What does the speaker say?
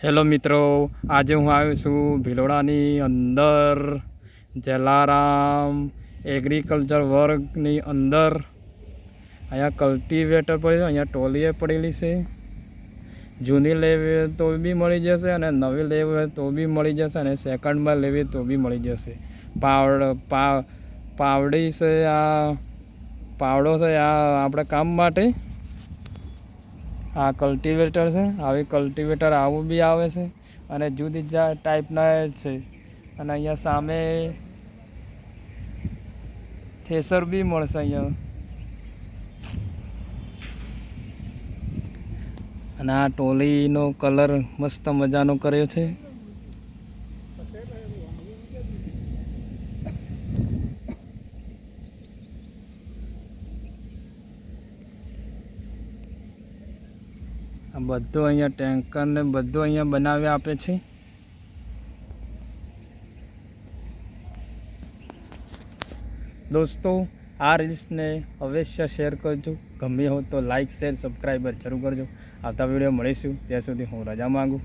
Hello મિત્રો, આજે હું આવ્યો છું ભિલોડાની અંદર જલારામ એગ્રીકલ્ચર વર્કની અંદર. અહીંયા કલ્ટિવેટર પડ્યું, અહીંયા ટોલીએ પડેલી છે. જૂની લેવી તો બી મળી જશે અને નવી લેવી તો બી મળી જશે અને સેકન્ડમાં લેવી તો બી મળી જશે. પાવડી છે, આ પાવડો છે આ આપણે કામ માટે. આ કલ્ટિવેટર છે. આવી કલ્ટિવેટર આવું બી આવે છે અને જુદી ટાઈપના છે. અને અહીંયા સામે થ્રેસર બી મળશે અહીંયા. અને આ ટોલીનો કલર મસ્ત મજાનો કર્યો છે. આ બધું અહીંયા ટેન્કર ને બધું અહીંયા બનાવી આપે છે. દોસ્તો, આ રીલ્સને અવશ્ય શેર કરજો. ગમે હો તો લાઈક શેર સબસ્ક્રાઈબર જરૂર કરજો. આવતા વિડીયો મળીશું. ત્યાં સુધી હું રજા માંગુ.